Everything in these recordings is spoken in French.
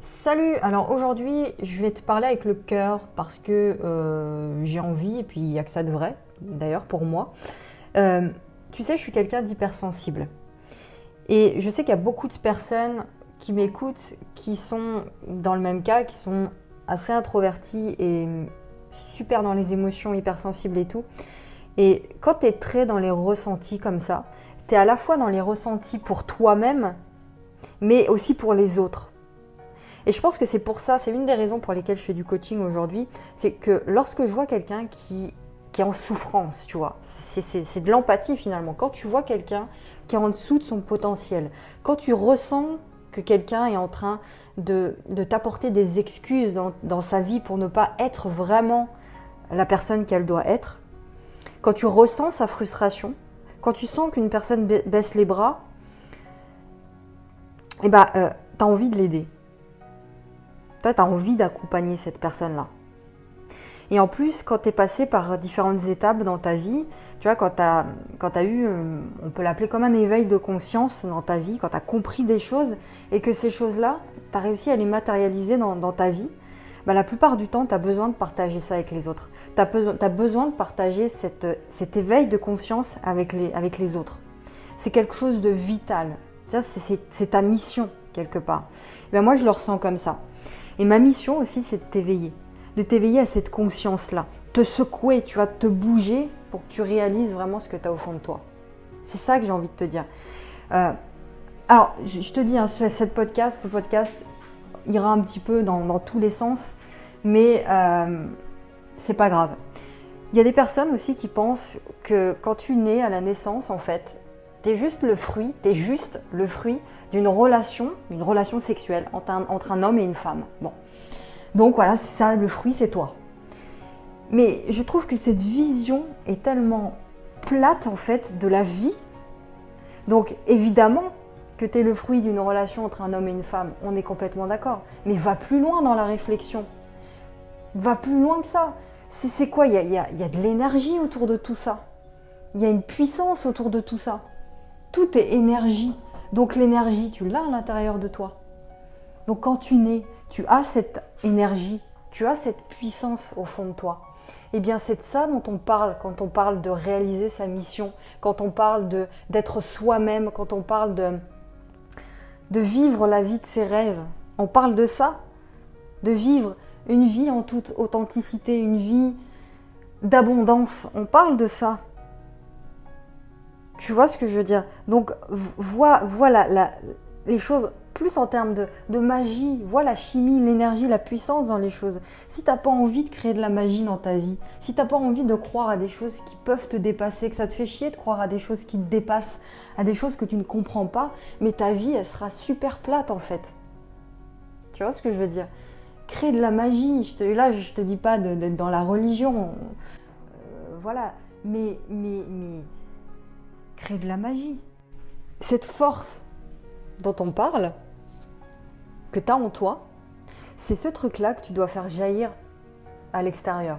Salut, alors aujourd'hui je vais te parler avec le cœur parce que j'ai envie et puis il n'y a que ça de vrai, d'ailleurs pour moi. Euh, Tu sais, je suis quelqu'un d'hypersensible et je sais qu'il y a beaucoup de personnes qui m'écoutent qui sont dans le même cas, qui sont assez introverties et super dans les émotions, hypersensibles et tout. Et quand tu es très dans les ressentis comme ça, tu es à la fois dans les ressentis pour toi-même mais aussi pour les autres. Et je pense que c'est pour ça, c'est une des raisons pour lesquelles je fais du coaching aujourd'hui, c'est que lorsque je vois quelqu'un qui est en souffrance, tu vois, c'est de l'empathie finalement. Quand tu vois quelqu'un qui est en dessous de son potentiel, quand tu ressens que quelqu'un est en train de t'apporter des excuses dans sa vie pour ne pas être vraiment la personne qu'elle doit être, quand tu ressens sa frustration, quand tu sens qu'une personne baisse les bras, eh ben, tu as envie de l'aider. Toi, tu as envie d'accompagner cette personne-là. Et en plus, quand tu es passé par différentes étapes dans ta vie, tu vois, quand tu as eu, on peut l'appeler comme un éveil de conscience dans ta vie, quand tu as compris des choses et que ces choses-là, tu as réussi à les matérialiser dans ta vie, bah, la plupart du temps, tu as besoin de partager ça avec les autres. Tu as besoin de partager cet éveil de conscience avec les autres. C'est quelque chose de vital. C'est ta mission, quelque part. Et ben moi, je le ressens comme ça. Et ma mission aussi, c'est de t'éveiller à cette conscience-là, te secouer, tu vas te bouger pour que tu réalises vraiment ce que tu as au fond de toi. C'est ça que j'ai envie de te dire. Alors, je te dis, hein, ce podcast ira un petit peu dans tous les sens, mais c'est pas grave. Il y a des personnes aussi qui pensent que quand tu nais à la naissance, en fait, t'es juste le fruit d'une relation sexuelle entre un homme et une femme. Bon. Donc voilà, c'est ça, le fruit, c'est toi. Mais je trouve que cette vision est tellement plate, en fait, de la vie. Donc évidemment que tu es le fruit d'une relation entre un homme et une femme, on est complètement d'accord. Mais va plus loin dans la réflexion. Va plus loin que ça. C'est quoi ? Il y a de l'énergie autour de tout ça. Il y a une puissance autour de tout ça. Tout est énergie. Donc l'énergie, tu l'as à l'intérieur de toi. Donc quand tu nais, tu as cette énergie, tu as cette puissance au fond de toi. Eh bien c'est de ça dont on parle quand on parle de réaliser sa mission, quand on parle d'être soi-même, quand on parle de vivre la vie de ses rêves. On parle de ça, de vivre une vie en toute authenticité, une vie d'abondance. On parle de ça. Tu vois ce que je veux dire ? Donc, voilà les choses plus en termes de magie. Vois la chimie, l'énergie, la puissance dans les choses. Si tu n'as pas envie de créer de la magie dans ta vie, si tu n'as pas envie de croire à des choses qui peuvent te dépasser, que ça te fait chier de croire à des choses qui te dépassent, à des choses que tu ne comprends pas, mais ta vie, elle sera super plate en fait. Tu vois ce que je veux dire ? Créer de la magie. Là, je te dis pas d'être dans la religion. Voilà. Mais créer de la magie. Cette force dont on parle, que tu as en toi, c'est ce truc-là que tu dois faire jaillir à l'extérieur.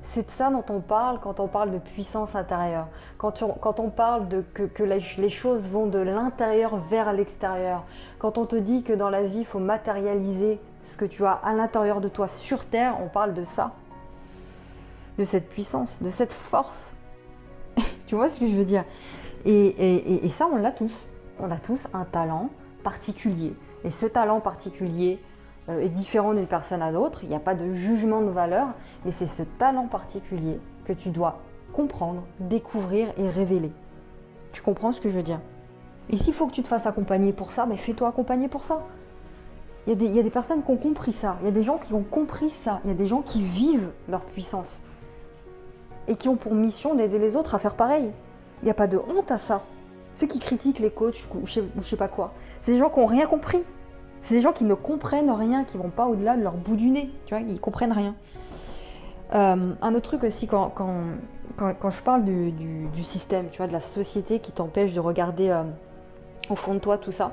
C'est de ça dont on parle quand on parle de puissance intérieure, quand on parle que les choses vont de l'intérieur vers l'extérieur, quand on te dit que dans la vie, il faut matérialiser ce que tu as à l'intérieur de toi sur Terre, on parle de ça, de cette puissance, de cette force. Tu vois ce que je veux dire ? Et ça, on l'a tous. On a tous un talent particulier. Et ce talent particulier est différent d'une personne à l'autre. Il n'y a pas de jugement de valeur, mais c'est ce talent particulier que tu dois comprendre, découvrir et révéler. Tu comprends ce que je veux dire ? Et s'il faut que tu te fasses accompagner pour ça, fais-toi accompagner pour ça. Il y a des personnes qui ont compris ça. Il y a des gens qui ont compris ça. Il y a des gens qui vivent leur puissance. Et qui ont pour mission d'aider les autres à faire pareil. Il n'y a pas de honte à ça. Ceux qui critiquent les coachs ou je sais pas quoi, c'est des gens qui n'ont rien compris. C'est des gens qui ne comprennent rien, qui ne vont pas au-delà de leur bout du nez. Tu vois, ils ne comprennent rien. Un autre truc aussi, quand je parle du système, tu vois, de la société qui t'empêche de regarder au fond de toi tout ça,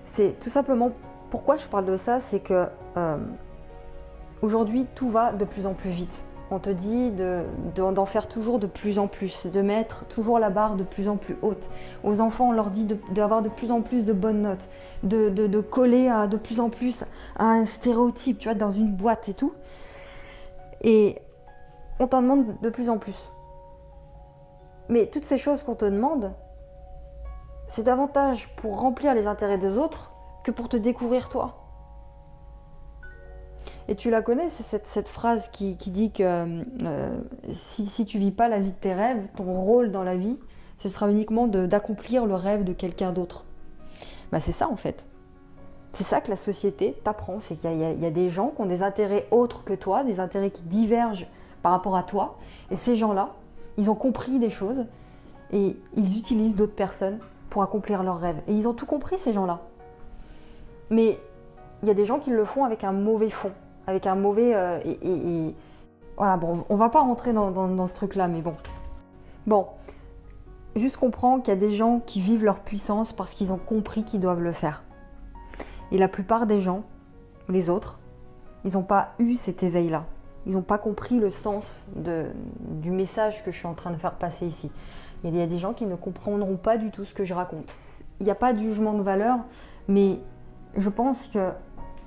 c'est tout simplement, pourquoi je parle de ça, c'est que aujourd'hui, tout va de plus en plus vite. On te dit d'en faire toujours de plus en plus, de mettre toujours la barre de plus en plus haute. Aux enfants, on leur dit d'avoir de plus en plus de bonnes notes, de coller de plus en plus à un stéréotype, tu vois, dans une boîte et tout. Et on t'en demande de plus en plus. Mais toutes ces choses qu'on te demande, c'est davantage pour remplir les intérêts des autres que pour te découvrir toi. Et tu la connais, c'est cette phrase qui dit que si tu vis pas la vie de tes rêves, ton rôle dans la vie, ce sera uniquement d'accomplir le rêve de quelqu'un d'autre. Bah, c'est ça en fait. C'est ça que la société t'apprend, c'est qu'il y a des gens qui ont des intérêts autres que toi, des intérêts qui divergent par rapport à toi. Et ces gens-là, ils ont compris des choses et ils utilisent d'autres personnes pour accomplir leurs rêves. Et ils ont tout compris, ces gens-là. Mais il y a des gens qui le font avec un mauvais fond. Avec un mauvais... Voilà, bon, on va pas rentrer dans ce truc-là, mais bon. Bon, juste comprends qu'il y a des gens qui vivent leur puissance parce qu'ils ont compris qu'ils doivent le faire. Et la plupart des gens, les autres, ils n'ont pas eu cet éveil-là. Ils n'ont pas compris le sens du message que je suis en train de faire passer ici. Il y a des gens qui ne comprendront pas du tout ce que je raconte. Il n'y a pas de jugement de valeur, mais je pense que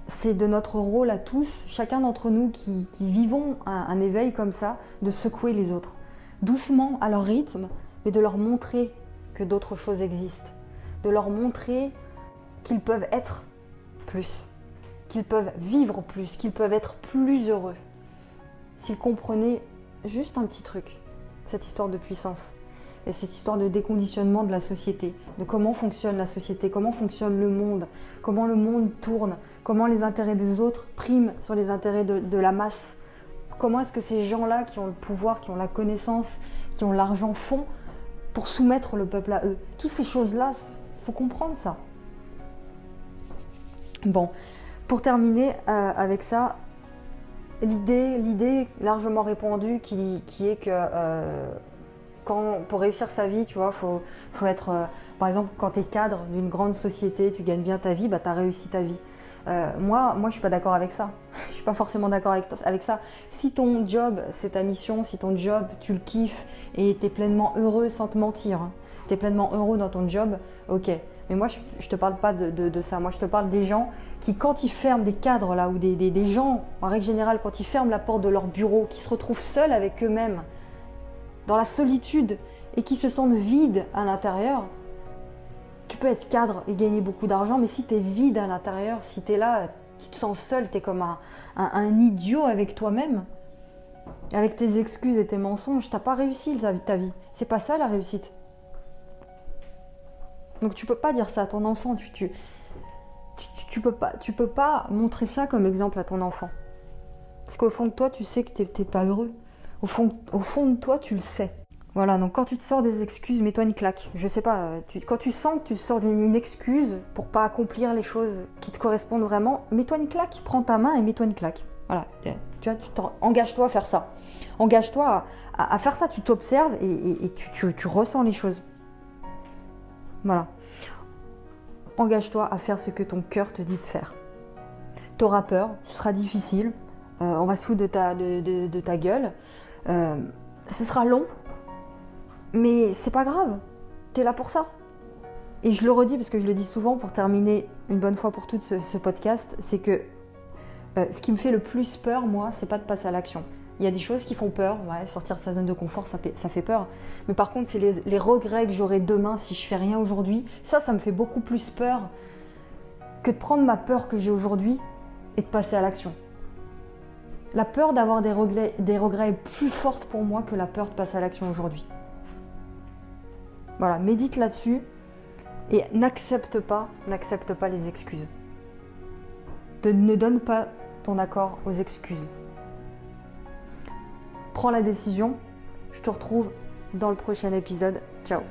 c'est de notre rôle à tous, chacun d'entre nous qui vivons un éveil comme ça, de secouer les autres. Doucement, à leur rythme, mais de leur montrer que d'autres choses existent. De leur montrer qu'ils peuvent être plus, qu'ils peuvent vivre plus, qu'ils peuvent être plus heureux. S'ils comprenaient juste un petit truc, cette histoire de puissance. Et cette histoire de déconditionnement de la société, de comment fonctionne la société, comment fonctionne le monde, comment le monde tourne, comment les intérêts des autres priment sur les intérêts de la masse. Comment est-ce que ces gens-là qui ont le pouvoir, qui ont la connaissance, qui ont l'argent font pour soumettre le peuple à eux. Toutes ces choses-là, il faut comprendre ça. Bon, pour terminer avec ça, l'idée largement répandue qui est que... pour réussir sa vie, tu vois, faut être... par exemple, quand tu es cadre d'une grande société, tu gagnes bien ta vie, bah, tu as réussi ta vie. Moi, je ne suis pas d'accord avec ça. Je ne suis pas forcément d'accord avec ça. Si ton job, c'est ta mission, si ton job, tu le kiffes et tu es pleinement heureux sans te mentir, hein, tu es pleinement heureux dans ton job, ok. Mais moi, je ne te parle pas de ça. Moi, je te parle des gens qui, quand ils ferment des cadres, là, ou des gens, en règle générale, quand ils ferment la porte de leur bureau, qui se retrouvent seuls avec eux-mêmes, dans la solitude et qui se sentent vides à l'intérieur, tu peux être cadre et gagner beaucoup d'argent, mais si tu es vide à l'intérieur, si tu es là, tu te sens seul, tu es comme un idiot avec toi-même, avec tes excuses et tes mensonges, tu n'as pas réussi ta vie. C'est pas ça la réussite. Donc tu peux pas dire ça à ton enfant, tu peux pas montrer ça comme exemple à ton enfant. Parce qu'au fond de toi, tu sais que t'es pas heureux. Au fond de toi, tu le sais. Voilà, donc quand tu te sors des excuses, mets-toi une claque. Je sais pas, quand tu sens que tu sors d'une excuse pour pas accomplir les choses qui te correspondent vraiment, mets-toi une claque. Prends ta main et mets-toi une claque. Voilà, tu vois, engage-toi à faire ça. Engage-toi à faire ça, tu t'observes et tu ressens les choses. Voilà. Engage-toi à faire ce que ton cœur te dit de faire. T'auras peur, ce sera difficile, on va se foutre de ta gueule. Ce sera long, mais c'est pas grave, t'es là pour ça. Et je le redis parce que je le dis souvent pour terminer une bonne fois pour toutes ce podcast, c'est que ce qui me fait le plus peur, moi, c'est pas de passer à l'action. Il y a des choses qui font peur, ouais, sortir de sa zone de confort, ça fait peur. Mais par contre, c'est les regrets que j'aurai demain si je fais rien aujourd'hui. Ça me fait beaucoup plus peur que de prendre ma peur que j'ai aujourd'hui et de passer à l'action. La peur d'avoir des regrets est plus forte pour moi que la peur de passer à l'action aujourd'hui. Voilà, médite là-dessus et n'accepte pas les excuses. Ne donne pas ton accord aux excuses. Prends la décision. Je te retrouve dans le prochain épisode. Ciao.